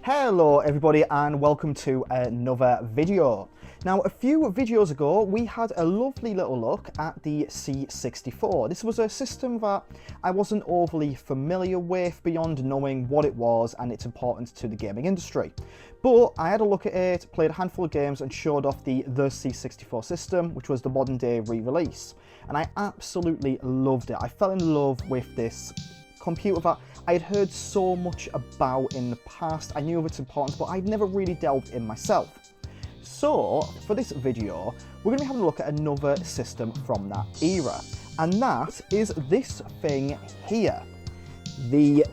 Hello everybody and welcome to another video. Now a few videos ago we had a lovely little look at the C64. This was a system that I wasn't overly familiar with beyond knowing what it was and its importance to the gaming industry. But I had a look at it, played a handful of games and showed off the C64 system, which was the modern day re-release. And I absolutely loved it. I fell in love with this computer that I had heard so much about in the past. I knew of its importance, but I'd never really delved in myself. So, for this video, we're going to be having a look at another system from that era. And that is this thing here, the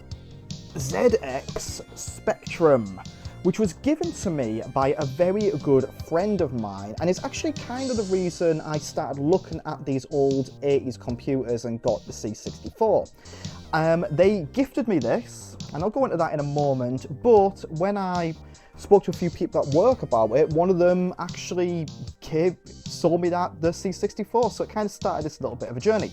ZX Spectrum, which was given to me by a very good friend of mine, and it's actually kind of the reason I started looking at these old 80s computers and got the C64. They gifted me this, and I'll go into that in a moment, but when I spoke to a few people at work about it, one of them actually sold me the C64, so it kind of started this little bit of a journey.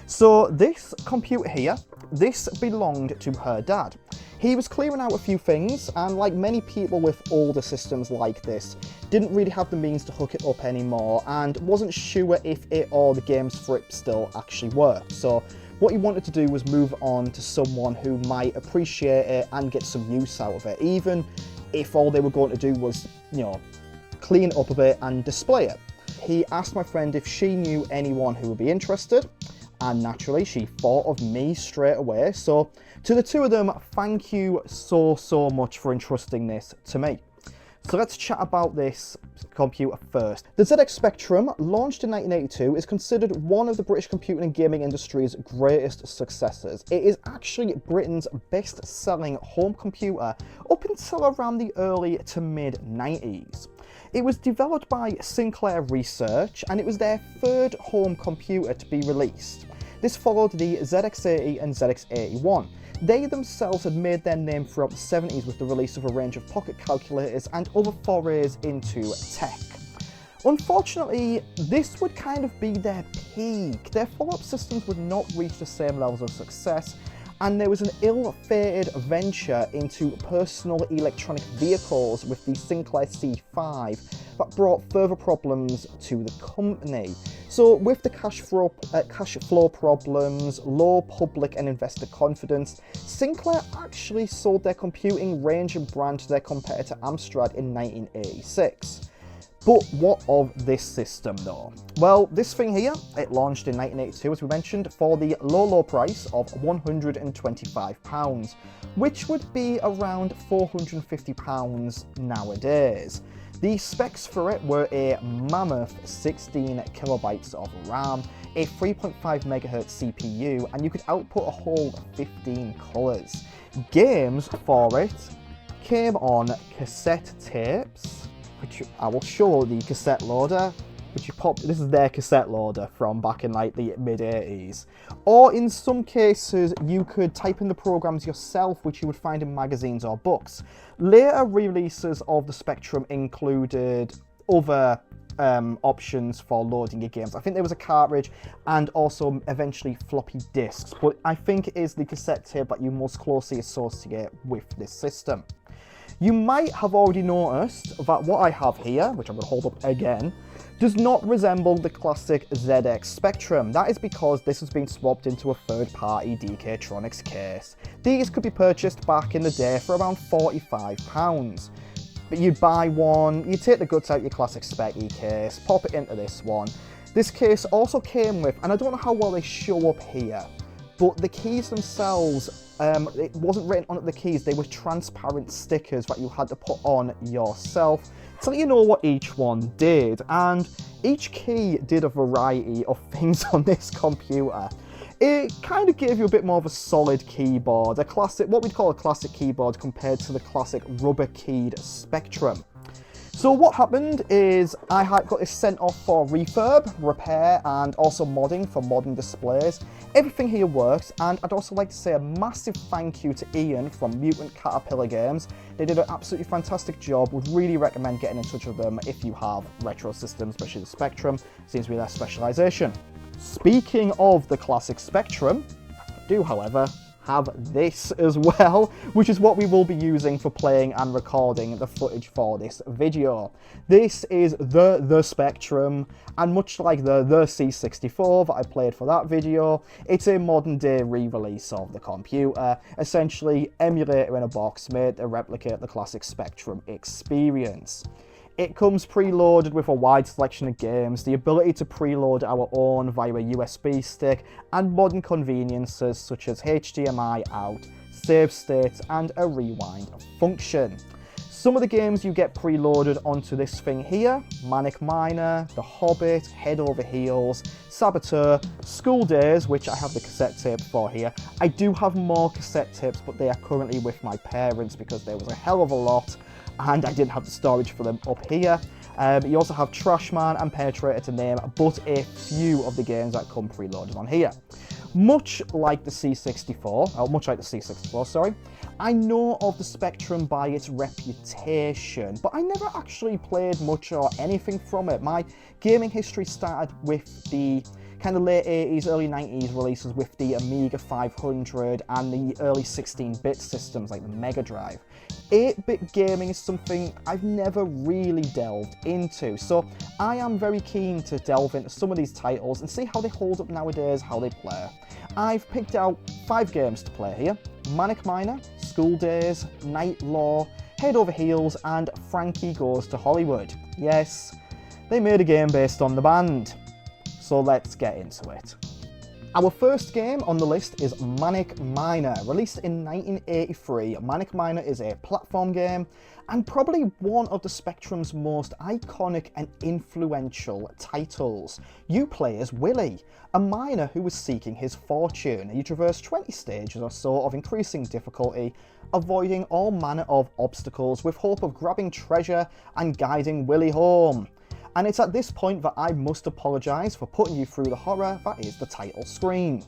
So this computer here, this belonged to her dad. He was clearing out a few things, and like many people with older systems like this, didn't really have the means to hook it up anymore, and wasn't sure if it or the games for it still actually worked. So what he wanted to do was move on to someone who might appreciate it and get some use out of it, even if all they were going to do was, clean it up a bit and display it. He asked my friend if she knew anyone who would be interested, and naturally she thought of me straight away. So to the two of them, thank you so much for entrusting this to me. So let's chat about this computer first. The ZX Spectrum, launched in 1982, is considered one of the British computing and gaming industry's greatest successes. It is actually Britain's best-selling home computer up until around the early to mid-90s. It was developed by Sinclair Research, and it was their third home computer to be released. This followed the ZX80 and ZX81. They themselves had made their name throughout the 70s with the release of a range of pocket calculators and other forays into tech. Unfortunately, this would kind of be their peak. Their follow-up systems would not reach the same levels of success, and there was an ill-fated venture into personal electronic vehicles with the Sinclair C5 that brought further problems to the company. So with the cash flow problems, low public and investor confidence, Sinclair actually sold their computing range and brand to their competitor Amstrad in 1986. But what of this system though? Well, this thing here, it launched in 1982, as we mentioned, for the low price of £125, which would be around £450 nowadays. The specs for it were a mammoth 16 kilobytes of RAM, a 3.5 megahertz CPU, and you could output a whole 15 colours. Games for it came on cassette tapes, which I will show the cassette loader, this is their cassette loader from back in like the mid-80s. Or in some cases, you could type in the programs yourself, which you would find in magazines or books. Later releases of the Spectrum included other options for loading your games. I think there was a cartridge and also eventually floppy disks, but I think it is the cassette tape that you most closely associate with this system. You might have already noticed that what I have here, which I'm going to hold up again, does not resemble the classic ZX Spectrum. That is because this has been swapped into a third-party DKtronics case. These could be purchased back in the day for around £45. But you'd buy one, you'd take the guts out your classic Spec-E case, pop it into this one. This case also came with, and I don't know how well they show up here, but the keys themselves, it wasn't written on the keys, they were transparent stickers that you had to put on yourself so you know what each one did. And each key did a variety of things on this computer. It kind of gave you a bit more of a solid keyboard, a classic, what we'd call a classic keyboard compared to the classic rubber-keyed Spectrum. So what happened is I had got this sent off for refurb, repair, and also modding for modern displays. Everything here works, and I'd also like to say a massive thank you to Ian from Mutant Caterpillar Games. They did an absolutely fantastic job. Would really recommend getting in touch with them if you have retro systems, especially the Spectrum. Seems to be their specialisation. Speaking of the classic Spectrum, I do, however, have this as well, which is what we will be using for playing and recording the footage for this video. This is the Spectrum, and much like the C64 that I played for that video, it's a modern day re-release of the computer, essentially emulator in a box made to replicate the classic Spectrum experience. It comes preloaded with a wide selection of games, the ability to preload our own via a USB stick, and modern conveniences such as HDMI out, save states, and a rewind function. Some of the games you get preloaded onto this thing here: Manic Miner, The Hobbit, Head Over Heels, Saboteur, School Days, which I have the cassette tape for here. I do have more cassette tapes, but they are currently with my parents because there was a hell of a lot and I didn't have the storage for them up here. You also have Trashman and Penetrator to name but a few of the games that come preloaded on here. Much like the C64, sorry, I know of the Spectrum by its reputation, but I never actually played much or anything from it. My gaming history started with the kind of late 80s, early 90s releases with the Amiga 500 and the early 16-bit systems like the Mega Drive. 8-bit gaming is something I've never really delved into, so I am very keen to delve into some of these titles and see how they hold up nowadays, how they play. I've picked out 5 games to play here: Manic Miner, School Days, Night Law, Head Over Heels, and Frankie Goes to Hollywood. Yes, they made a game based on the band. So let's get into it. Our first game on the list is Manic Miner. Released in 1983, Manic Miner is a platform game and probably one of the Spectrum's most iconic and influential titles. You play as Willie, a miner who was seeking his fortune. You traverse 20 stages or so of increasing difficulty, avoiding all manner of obstacles with hope of grabbing treasure and guiding Willie home. And it's at this point that I must apologise for putting you through the horror that is the title screen.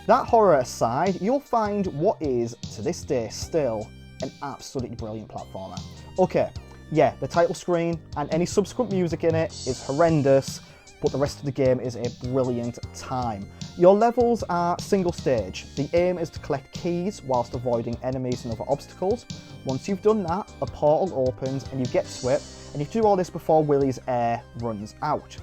That horror aside, you'll find what is, to this day still, an absolutely brilliant platformer. Okay, yeah, the title screen and any subsequent music in it is horrendous, but the rest of the game is a brilliant time. Your levels are single stage. The aim is to collect keys whilst avoiding enemies and other obstacles. Once you've done that, a portal opens and you get to it, and you do all this before Willie's air runs out.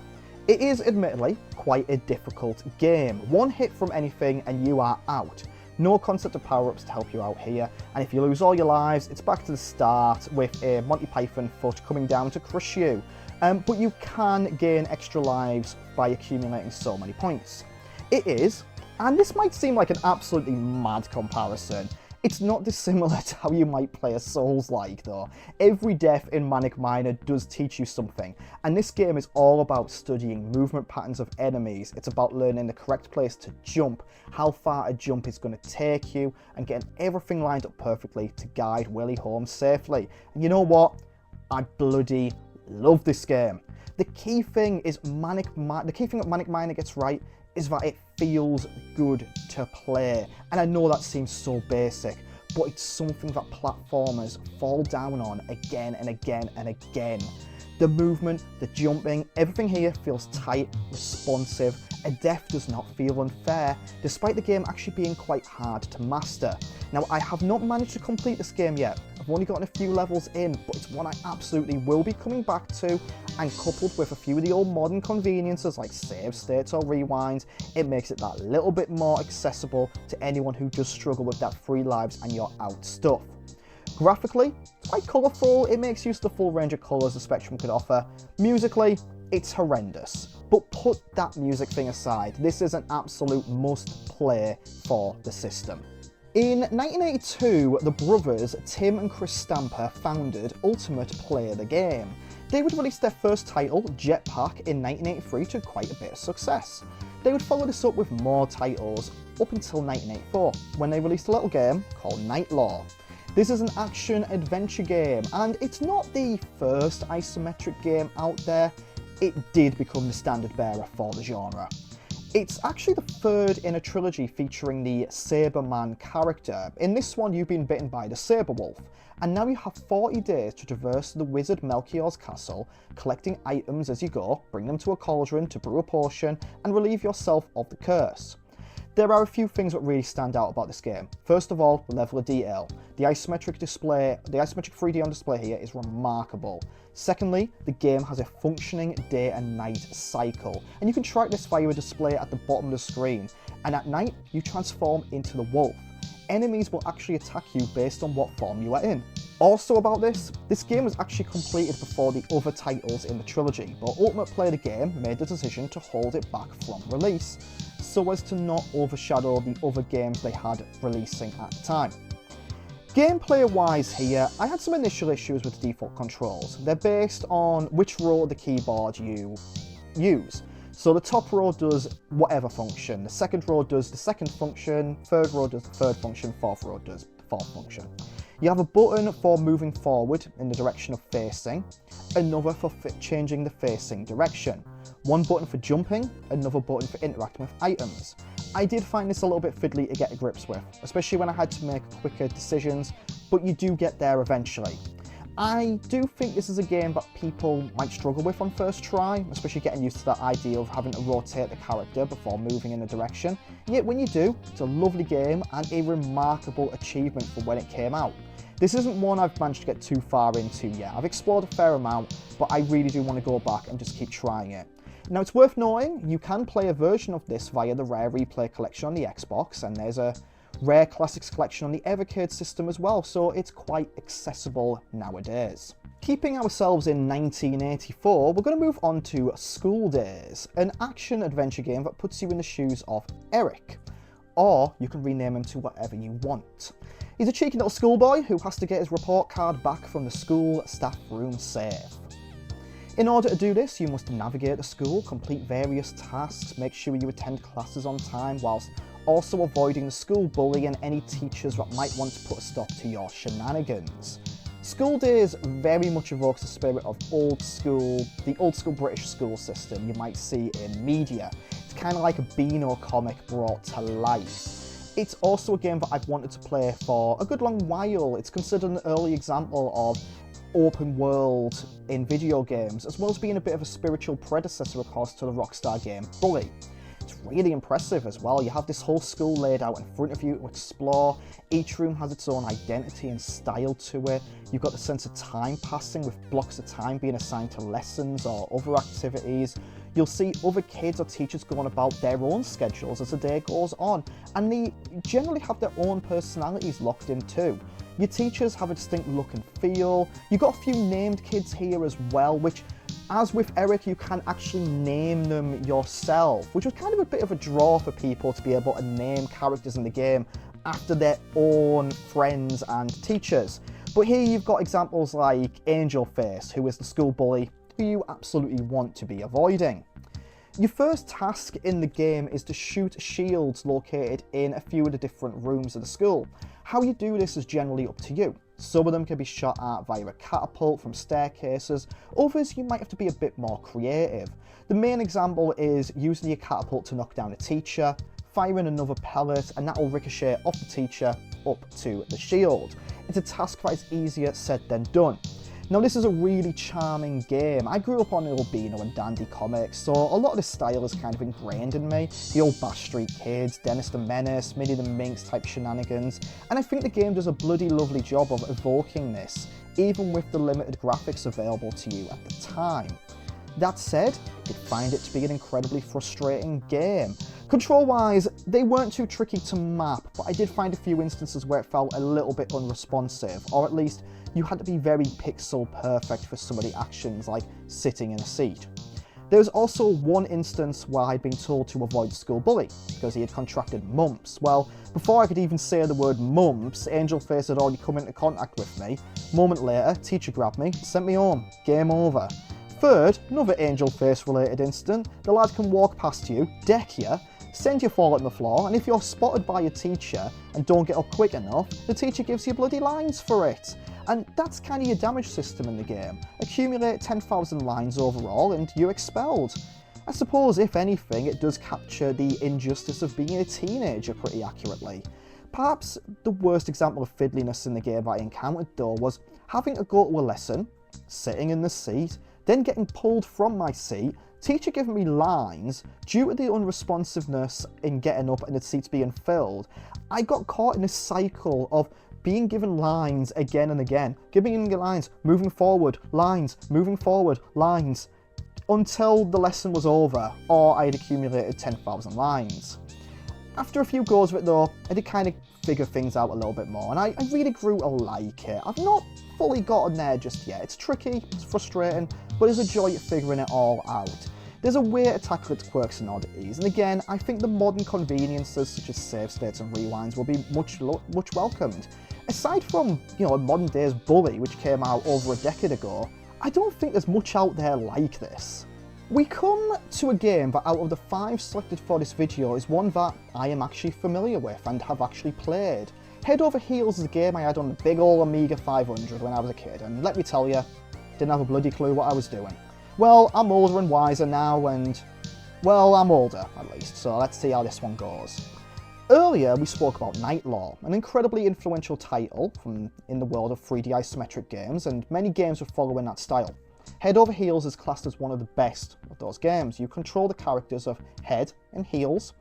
It is admittedly quite a difficult game. One hit from anything and you are out. No concept of power-ups to help you out here, and if you lose all your lives, it's back to the start with a Monty Python foot coming down to crush you. But you can gain extra lives by accumulating so many points. It is, and this might seem like an absolutely mad comparison, it's not dissimilar to how you might play a Souls-like though. Every death in Manic Miner does teach you something, and this game is all about studying movement patterns of enemies. It's about learning the correct place to jump, how far a jump is going to take you, and getting everything lined up perfectly to guide Willie home safely. And you know what? I bloody love this game. The key thing that Manic Miner gets right is that it feels good to play. And I know that seems so basic, but it's something that platformers fall down on again and again and again. The movement, the jumping, everything here feels tight, responsive. A death does not feel unfair, despite the game actually being quite hard to master. Now, I have not managed to complete this game yet. I've only gotten a few levels in, but it's one I absolutely will be coming back to, and coupled with a few of the old modern conveniences like save states or rewinds, it makes it that little bit more accessible to anyone who does struggle with that 3 lives and you're out stuff. Graphically, it's quite colourful, it makes use of the full range of colours the Spectrum could offer. Musically, it's horrendous. But put that music thing aside, this is an absolute must-play for the system. In 1982, the brothers Tim and Chris Stamper founded Ultimate Play the Game. They would release their first title, Jetpack, in 1983 to quite a bit of success. They would follow this up with more titles up until 1984, when they released a little game called Night Law. This is an action-adventure game, and it's not the first isometric game out there. It did become the standard bearer for the genre. It's actually the third in a trilogy featuring the Saberman character. In this one, you've been bitten by the Saberwolf, and now you have 40 days to traverse the wizard Melchior's castle, collecting items as you go, bring them to a cauldron to brew a potion, and relieve yourself of the curse. There are a few things that really stand out about this game. First of all, the level of detail. The isometric 3D on display here is remarkable. Secondly, the game has a functioning day and night cycle, and you can track this via a display at the bottom of the screen. And at night, you transform into the wolf. Enemies will actually attack you based on what form you are in. Also about this game was actually completed before the other titles in the trilogy, but Ultimate Player the game made the decision to hold it back from release, so as to not overshadow the other games they had releasing at the time. Gameplay wise here, I had some initial issues with the default controls. They're based on which row of the keyboard you use. So the top row does whatever function, the second row does the second function, third row does the third function, fourth row does the fourth function. You have a button for moving forward in the direction of facing, another for changing the facing direction, one button for jumping, another button for interacting with items. I did find this a little bit fiddly to get to grips with, especially when I had to make quicker decisions, but you do get there eventually. I do think this is a game that people might struggle with on first try, especially getting used to that idea of having to rotate the character before moving in a direction. Yet when you do, it's a lovely game and a remarkable achievement for when it came out. This isn't one I've managed to get too far into yet. I've explored a fair amount, but I really do want to go back and just keep trying it. Now it's worth knowing, you can play a version of this via the Rare Replay collection on the Xbox, and there's a Rare Classics collection on the Evercade system as well, so it's quite accessible nowadays. Keeping ourselves in 1984, we're going to move on to School Days, an action-adventure game that puts you in the shoes of Eric, or you can rename him to whatever you want. He's a cheeky little schoolboy who has to get his report card back from the school staff room safe. In order to do this, you must navigate the school, complete various tasks, make sure you attend classes on time, whilst also avoiding the school bully and any teachers that might want to put a stop to your shenanigans. School Days very much evokes the spirit of the old school British school system you might see in media. It's kind of like a Beano comic brought to life. It's also a game that I've wanted to play for a good long while. It's considered an early example of open world in video games, as well as being a bit of a spiritual predecessor, of course, to the Rockstar game Bully. It's really impressive as well. You have this whole school laid out in front of you to explore. Each room has its own identity and style to it. You've got the sense of time passing, with blocks of time being assigned to lessons or other activities. You'll see other kids or teachers going about their own schedules as the day goes on, and they generally have their own personalities locked in too. Your teachers have a distinct look and feel. You've got a few named kids here as well, which, as with Eric, you can actually name them yourself, which was kind of a bit of a draw for people to be able to name characters in the game after their own friends and teachers. But here you've got examples like Angel Face, who is the school bully who you absolutely want to be avoiding. Your first task in the game is to shoot shields located in a few of the different rooms of the school. How you do this is generally up to you. Some of them can be shot at via a catapult from staircases, others you might have to be a bit more creative. The main example is using your catapult to knock down a teacher, firing another pellet, and that will ricochet off the teacher up to the shield. It's a task that is easier said than done. Now this is a really charming game. I grew up on the old Beano and Dandy comics, so a lot of this style is kind of ingrained in me. The old Bash Street Kids, Dennis the Menace, Minnie the Minx type shenanigans, and I think the game does a bloody lovely job of evoking this, even with the limited graphics available to you at the time. That said, I did find it to be an incredibly frustrating game. Control-wise, they weren't too tricky to map, but I did find a few instances where it felt a little bit unresponsive, or at least you had to be very pixel perfect for some of the actions, like sitting in a seat. There was also one instance where I'd been told to avoid the school bully, because he had contracted mumps. Well, before I could even say the word mumps, Angel Face had already come into contact with me. A moment later, teacher grabbed me, sent me home. Game over. Third, another Angel Face related incident, the lad can walk past you, deck you, send you falling on the floor, and if you're spotted by your teacher and don't get up quick enough, the teacher gives you bloody lines for it. And that's kind of your damage system in the game. Accumulate 10,000 lines overall and you're expelled. I suppose, if anything, it does capture the injustice of being a teenager pretty accurately. Perhaps the worst example of fiddliness in the game that I encountered though was having to go to a lesson, sitting in the seat, then getting pulled from my seat, teacher giving me lines. Due to the unresponsiveness in getting up and the seats being filled, I got caught in a cycle of being given lines again and again, giving me lines, moving forward, lines, moving forward, lines, until the lesson was over or I had accumulated 10,000 lines. After a few goes of it though, I did kind of figure things out a little bit more, and I really grew to like it. I've not fully gotten there just yet. It's tricky, it's frustrating, but there's a joy at figuring it all out. There's a way to tackle its quirks and oddities, and again, I think the modern conveniences such as save states and rewinds will be much welcomed. Aside from, a modern day's Bully, which came out over a decade ago, I don't think there's much out there like this. We come to a game that out of the 5 selected for this video is one that I am actually familiar with and have actually played. Head Over Heels is a game I had on the big ol' Amiga 500 when I was a kid, and let me tell you, didn't have a bloody clue what I was doing. Well, I'm older and wiser now, and, well, I'm older at least, so let's see how this one goes. Earlier we spoke about Knight Lore, an incredibly influential title in the world of 3D isometric games, and many games would follow in that style. Head Over Heels is classed as one of the best of those games. You control the characters of Head and Heels,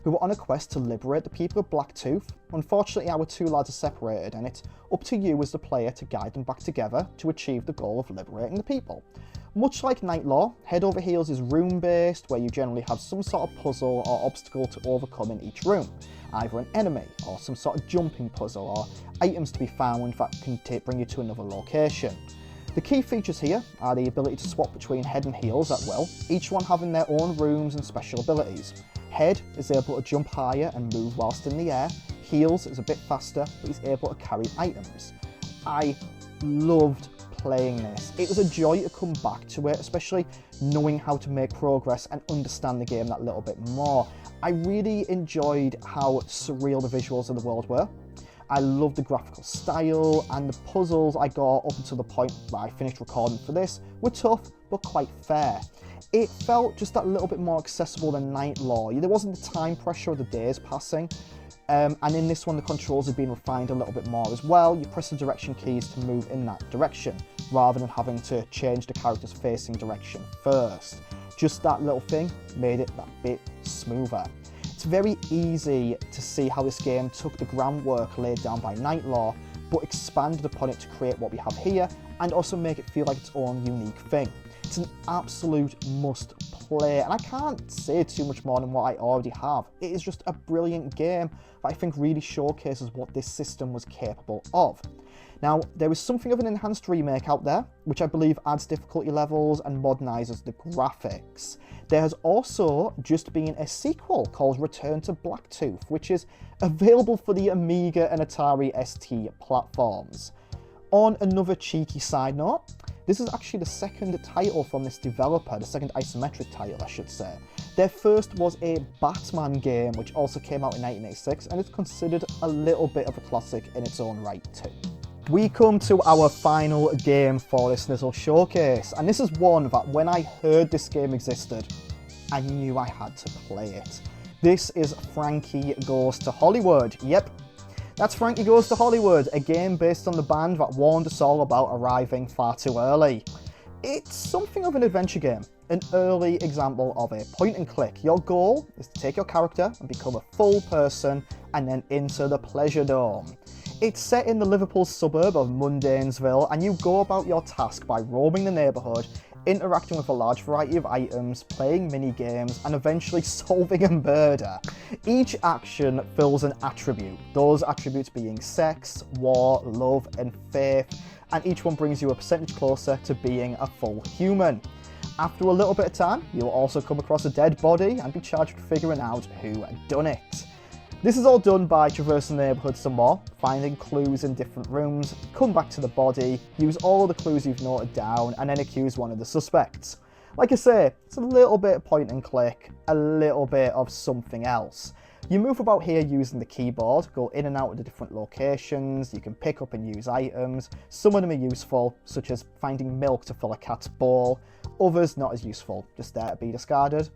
who are on a quest to liberate the people of Blacktooth. Unfortunately, our 2 lads are separated, and it's up to you as the player to guide them back together to achieve the goal of liberating the people. Much like Knight Lore, Head Over Heels is room-based, where you generally have some sort of puzzle or obstacle to overcome in each room. Either an enemy, or some sort of jumping puzzle, or items to be found that can bring you to another location. The key features here are the ability to swap between Head and Heels at will, each one having their own rooms and special abilities. Head is able to jump higher and move whilst in the air. Heels is a bit faster, but he's able to carry items. I loved playing this. It was a joy to come back to it, especially knowing how to make progress and understand the game that little bit more. I really enjoyed how surreal the visuals of the world were. I loved the graphical style, and the puzzles I got up until the point that I finished recording for this were tough but quite fair. It felt just that little bit more accessible than Knight Lore. There wasn't the time pressure of the days passing, and in this one the controls have been refined a little bit more as well. You press the direction keys to move in that direction, rather than having to change the character's facing direction first. Just that little thing made it that bit smoother. It's very easy to see how this game took the groundwork laid down by Knight Lore, but expanded upon it to create what we have here, and also make it feel like its own unique thing. It's an absolute must play, and I can't say too much more than what I already have. It is just a brilliant game that I think really showcases what this system was capable of. Now, there is something of an enhanced remake out there, which I believe adds difficulty levels and modernises the graphics. There has also just been a sequel called Return to Blacktooth, which is available for the Amiga and Atari ST platforms. On another cheeky side note, this is actually the second title from this developer, the second isometric title I should say. Their first was a Batman game, which also came out in 1986, and is considered a little bit of a classic in its own right too. We come to our final game for this little showcase, and this is one that when I heard this game existed, I knew I had to play it. This is Frankie Goes to Hollywood. Yep, that's Frankie Goes to Hollywood, a game based on the band that warned us all about arriving far too early. It's something of an adventure game, an early example of a point and click. Your goal is to take your character and become a full person and then enter the Pleasure Dome. It's set in the Liverpool suburb of Mundainsville, and you go about your task by roaming the neighbourhood, interacting with a large variety of items, playing mini-games, and eventually solving a murder. Each action fills an attribute, those attributes being sex, war, love, and faith, and each one brings you a percentage closer to being a full human. After a little bit of time, you'll also come across a dead body and be charged with figuring out who done it. This is all done by traversing the neighbourhood some more, finding clues in different rooms, come back to the body, use all of the clues you've noted down, and then accuse one of the suspects. Like I say, it's a little bit of point and click, a little bit of something else. You move about here using the keyboard, go in and out of the different locations, you can pick up and use items. Some of them are useful, such as finding milk to fill a cat's bowl, others not as useful, just there to be discarded.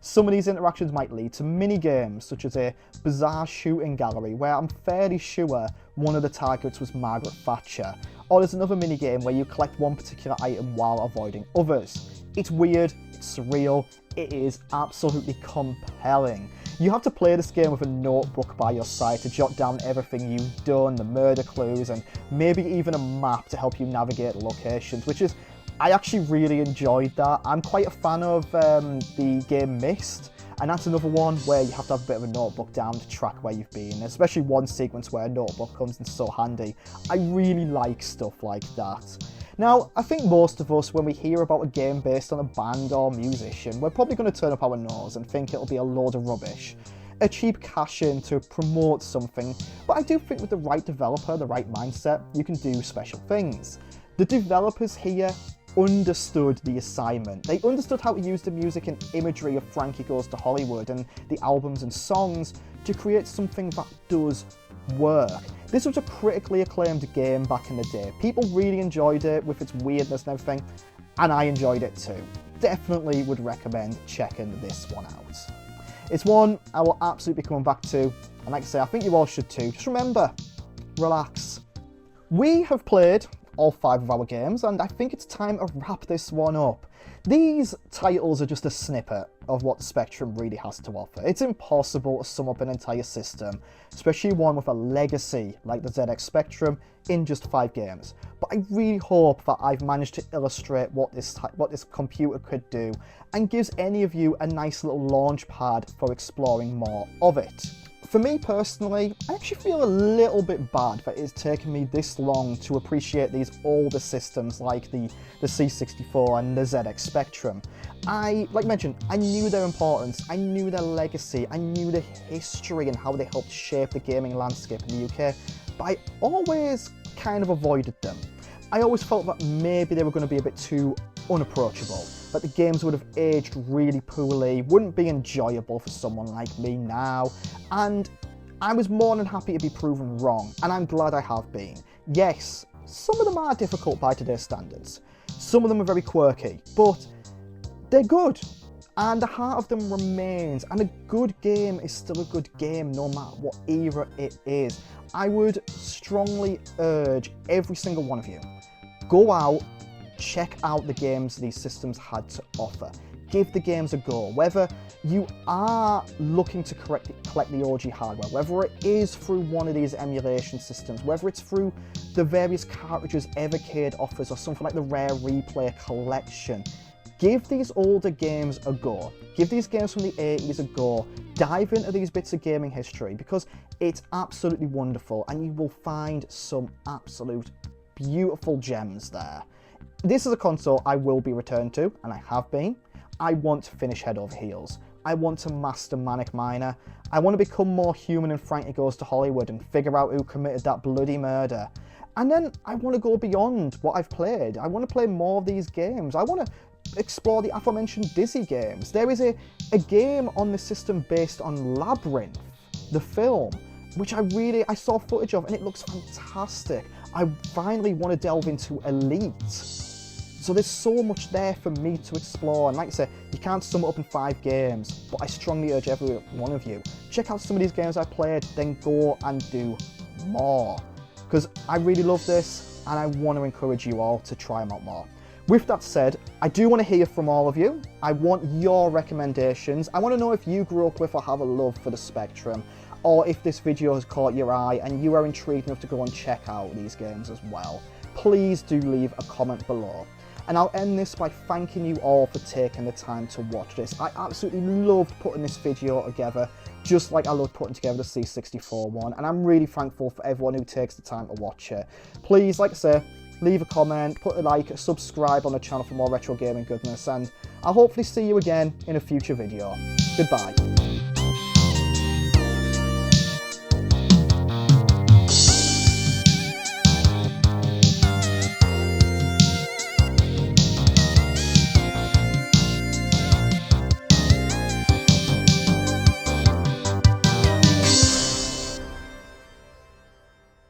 Some of these interactions might lead to mini-games, such as a bizarre shooting gallery where I'm fairly sure one of the targets was Margaret Thatcher. Or there's another mini-game where you collect one particular item while avoiding others. It's weird, it's surreal, it is absolutely compelling. You have to play this game with a notebook by your side to jot down everything you've done, the murder clues, and maybe even a map to help you navigate locations, which is, I actually really enjoyed that. I'm quite a fan of the game Myst, and that's another one where you have to have a bit of a notebook down to track where you've been, especially one sequence where a notebook comes in so handy. I really like stuff like that. Now, I think most of us, when we hear about a game based on a band or musician, we're probably going to turn up our nose and think it'll be a load of rubbish. A cheap cash-in to promote something, but I do think with the right developer, the right mindset, you can do special things. The developers here understood the assignment. They understood how to use the music and imagery of Frankie Goes to Hollywood and the albums and songs to create something that does work. This was a critically acclaimed game back in the day. People really enjoyed it with its weirdness and everything, and I enjoyed it too. Definitely would recommend checking this one out. It's one I will absolutely be coming back to, and like I say, I think you all should too. Just remember, relax. We have played all 5 of our games, and I think it's time to wrap this one up. These titles are just a snippet of what the Spectrum really has to offer. It's impossible to sum up an entire system, especially one with a legacy like the ZX Spectrum, in just 5 games. But I really hope that I've managed to illustrate what this computer could do, and gives any of you a nice little launch pad for exploring more of it. For me personally, I actually feel a little bit bad that it's taken me this long to appreciate these older systems like the C64 and the ZX Spectrum. Like mentioned, I knew their importance, I knew their legacy, I knew the history and how they helped shape the gaming landscape in the UK, but I always kind of avoided them. I always felt that maybe they were going to be a bit too unapproachable, that the games would have aged really poorly, wouldn't be enjoyable for someone like me now, and I was more than happy to be proven wrong, and I'm glad I have been. Yes, some of them are difficult by today's standards, some of them are very quirky, but they're good, and the heart of them remains, and a good game is still a good game no matter what era it is. I would strongly urge every single one of you, go out, check out the games these systems had to offer. Give the games a go. Whether you are looking to collect the OG hardware, whether it is through one of these emulation systems, whether it's through the various cartridges Evercade offers or something like the Rare Replay collection, give these older games a go. Give these games from the 80s a go. Dive into these bits of gaming history because it's absolutely wonderful and you will find some absolute beautiful gems there. This is a console I will be returned to, and I have been. I want to finish Head Over Heels. I want to master Manic Miner. I want to become more human in Frankie Goes to Hollywood and figure out who committed that bloody murder. And then I want to go beyond what I've played. I want to play more of these games. I want to explore the aforementioned Dizzy games. There is a game on the system based on Labyrinth, the film, which I saw footage of and it looks fantastic. I finally want to delve into Elite. So there's so much there for me to explore, and like I say, you can't sum it up in 5 games, but I strongly urge every one of you, check out some of these games I played, then go and do more. Because I really love this, and I want to encourage you all to try them out more. With that said, I do want to hear from all of you. I want your recommendations. I want to know if you grew up with or have a love for the Spectrum, or if this video has caught your eye and you are intrigued enough to go and check out these games as well. Please do leave a comment below. And I'll end this by thanking you all for taking the time to watch this. I absolutely loved putting this video together, just like I loved putting together the C64 one, and I'm really thankful for everyone who takes the time to watch it. Please, like I say, leave a comment, put a like, subscribe on the channel for more retro gaming goodness, and I'll hopefully see you again in a future video. Goodbye.